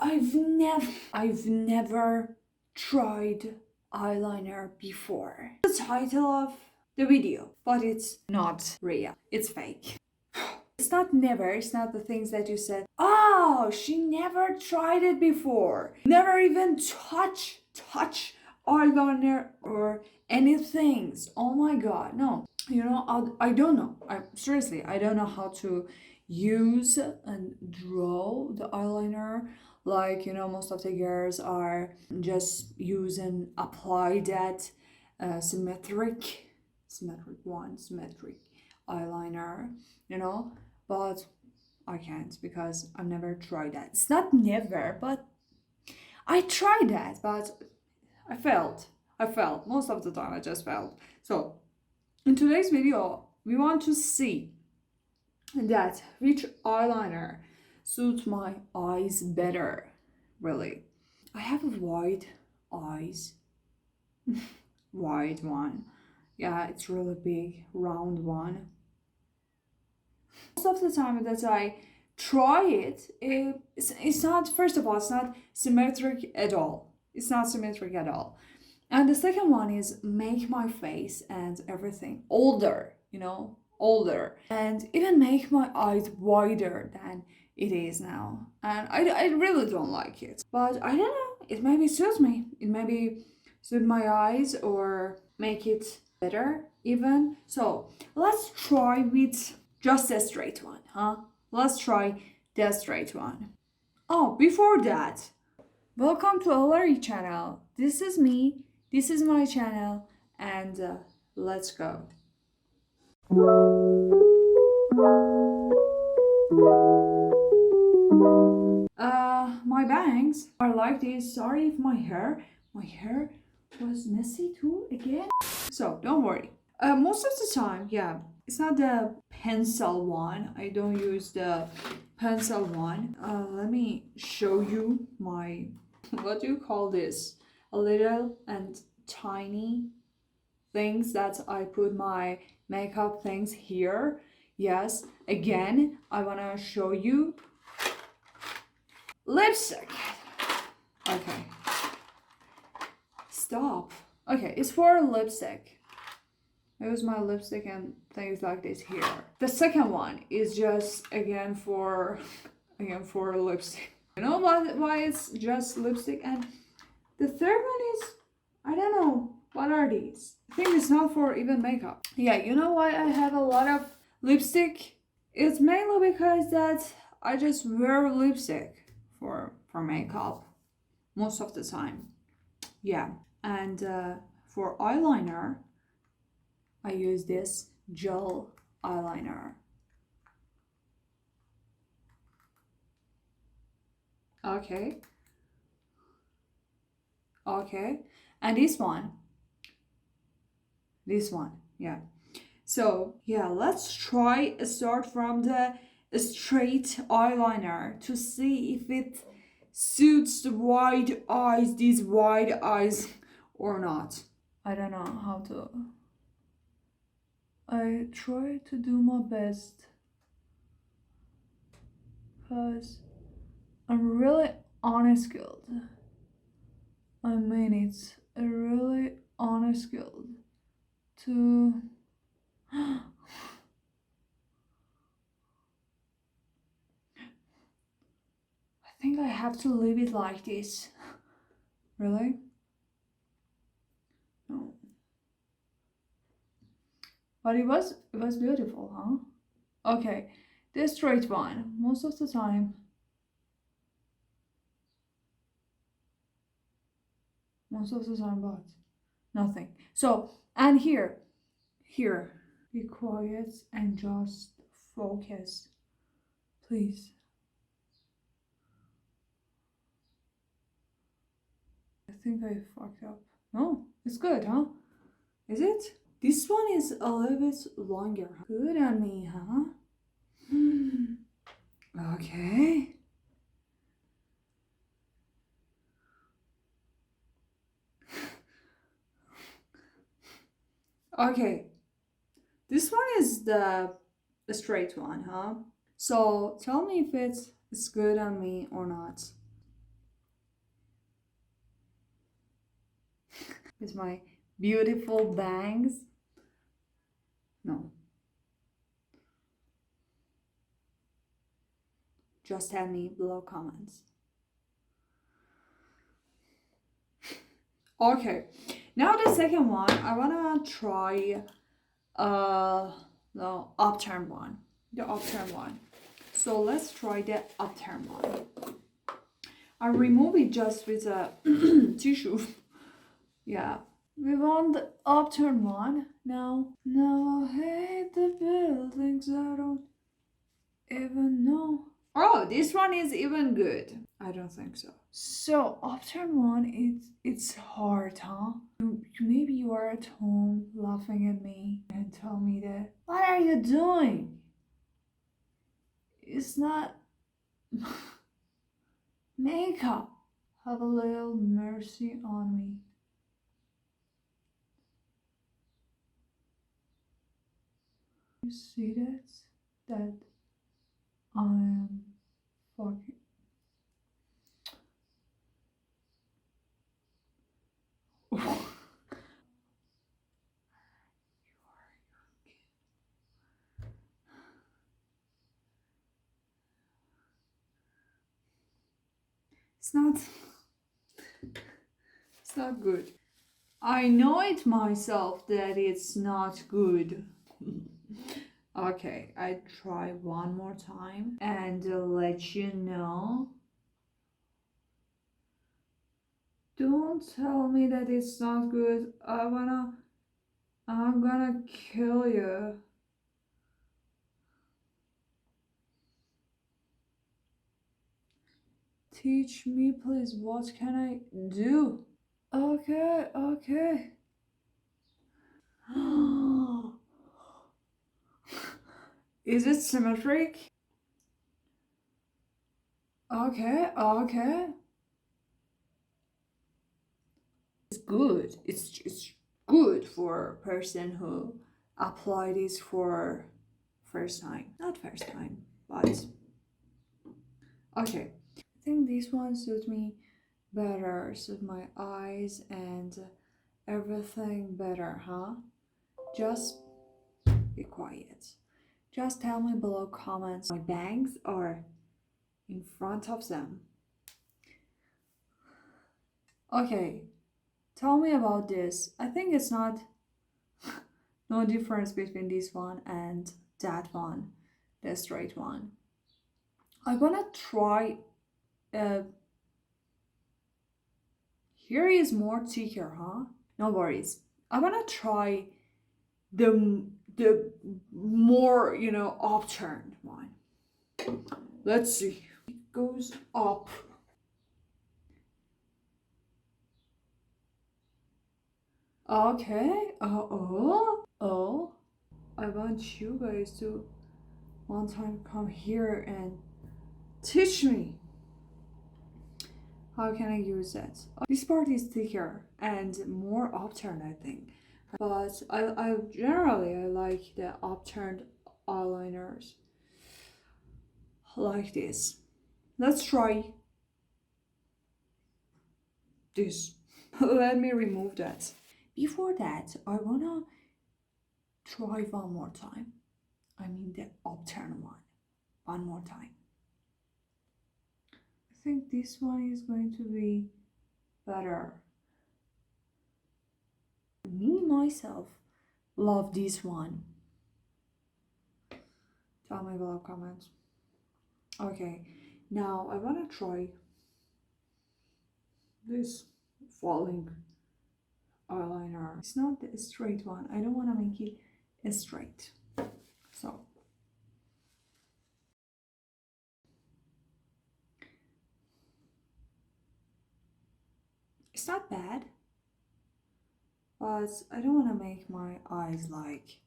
I've never tried eyeliner before. The title of the video, but it's not real. It's fake. It's not never, it's not the things that you said. Oh, she never tried it before. Never even touch eyeliner or anything. Oh my god, no. You know, I don't know. Seriously, I don't know how to use and draw the eyeliner. Like, you know, most of the girls are just use and apply that symmetric eyeliner, you know, but I can't because I've never tried that. It's not never, but I tried that, but I failed. Most of the time I just failed. So in today's video, we want to see that which eyeliner suits my eyes better, really. I have wide eyes. Wide one. Yeah, it's really big, round one. Most of the time that I try it, it's not, first of all, it's not symmetric at all. It's not symmetric at all. And the second one is make my face and everything older, you know, older. And even make my eyes wider than it is now. And I really don't like it. But I don't know, it maybe suits me. It maybe suit my eyes or make it better even. So let's try with just a straight one, huh? Let's try the straight one. Oh, before that, welcome to our channel. This is me, this is my channel, and let's go. My bangs are like this. Sorry if my hair was messy too again. So don't worry. Most of the time, yeah, it's not the pencil one. I don't use the pencil one. Let me show you my, what do you call this? A little and tiny things that I put my makeup things here. Yes, again, I wanna show you lipstick. Okay. Stop. Okay, it's for lipstick. I use my lipstick and things like this here. The second one is just again for lipstick. You know why it's just lipstick? And the third one is, I don't know, what are these? I think it's not for even makeup. Yeah, you know why I have a lot of lipstick? It's mainly because that I just wear lipstick for makeup most of the time. Yeah, and for eyeliner, I use this gel eyeliner. Okay. Okay. And this one, yeah. So yeah, let's try start from the straight eyeliner to see if it suits the wide eyes, these wide eyes or not. I don't know how to. I try to do my best because I'm really unskilled. I mean, it's a really unskilled to. I think I have to leave it like this. Really? No. But it was beautiful, huh? Okay, the straight one. Most of the time. But nothing. So, and here, be quiet and just focus, please. I think I fucked up. No, it's good, huh? Is it? This one is a little bit longer. Good on me, huh? Okay. Okay. This one is the straight one, huh? So tell me if it's good on me or not. with my beautiful bangs. No, just tell me below comments. Okay, now the second one, I wanna try the upturn one. The upturn one. So let's try the upturn one. I remove it just with a tissue. Yeah. We want the upturn one now. Now I hate the buildings I don't even know. Oh, this one is even good. I don't think so. So upturn one, it's hard, huh? Maybe you are at home laughing at me and tell me that. What are you doing? It's not makeup. Have a little mercy on me. You see that? That I am fucking. It's not. It's not good. I know it myself that it's not good. Okay, I try one more time and let you know. Don't tell me that it's not good. I'm gonna kill you. Teach me, please. What can I do? Okay, okay. Is it symmetric? Okay, okay. It's good. It's good for a person who apply this for first time. Not first time, but okay. I think this one suits me better, suit my eyes and everything better, huh? Just be quiet. Just tell me below comments my bangs are in front of them. Okay, tell me about this. I think it's not no difference between this one and that one, the straight one. I'm gonna try here is more thicker, huh? No worries. I'm gonna try the more, upturned one. Let's see. It goes up. Okay. Oh. I want you guys to one time come here and teach me. How can I use it? This part is thicker and more upturned, I think. But I generally I like the upturned eyeliners like this. Let's try this. Let me remove that. Before that, I wanna try one more time. I mean the upturned one. One more time. I think this one is going to be better. Me myself love this one. Tell me below comments. Okay, now I wanna try this falling eyeliner. It's not the straight one. I don't wanna make it straight. So it's not bad, but I don't wanna make my eyes like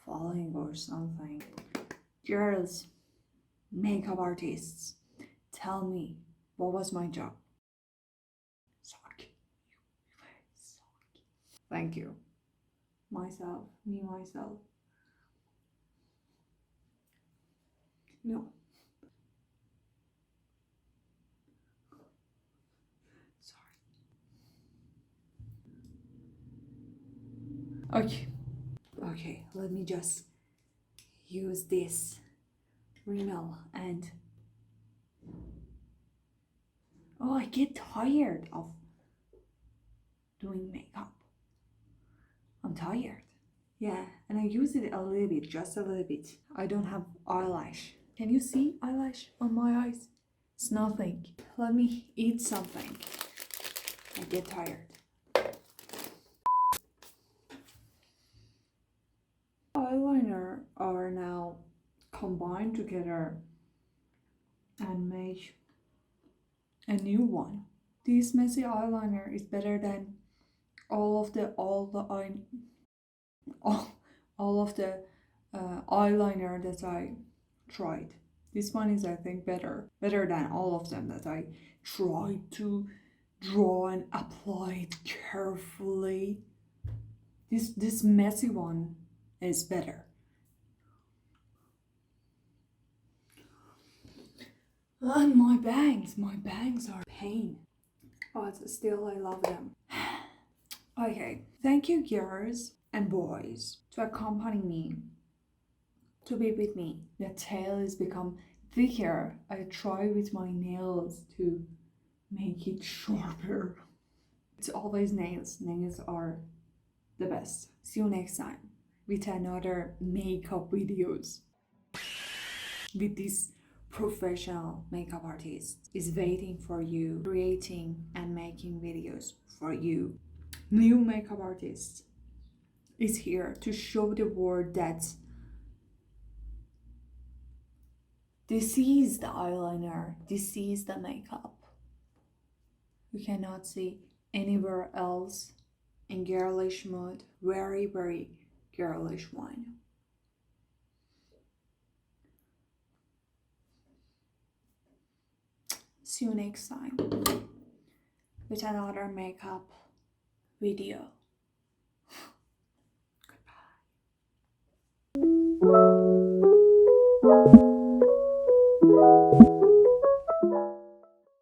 falling or something. Girls, makeup artists, tell me what was my job? Suck. Thank you. Myself, me myself. No. Sorry. Okay. Okay, let me just use this rímel and oh, I get tired of doing makeup. I'm tired. Yeah, and I use it a little bit, just a little bit. I don't have eyelash. Can you see eyelash on my eyes? It's nothing. Let me eat something. I get tired. Eyeliner are now combined together and make a new one. This messy eyeliner is better than all of the all of the eyeliner that I tried. This one is, I think, better than all of them that I tried to draw and apply it carefully. This messy one is better. And my bangs are pain, but still I love them. Okay, thank you girls and boys to accompany me, to be with me. The tail has become thicker. I try with my nails to make it sharper. It's always nails. Nails are the best. See you next time with another makeup videos. With this professional makeup artist is waiting for you, creating and making videos for you. New makeup artist is here to show the world that this is the eyeliner, this is the makeup. You cannot see anywhere else in girlish mode. Very, very girlish one. See you next time with another makeup video.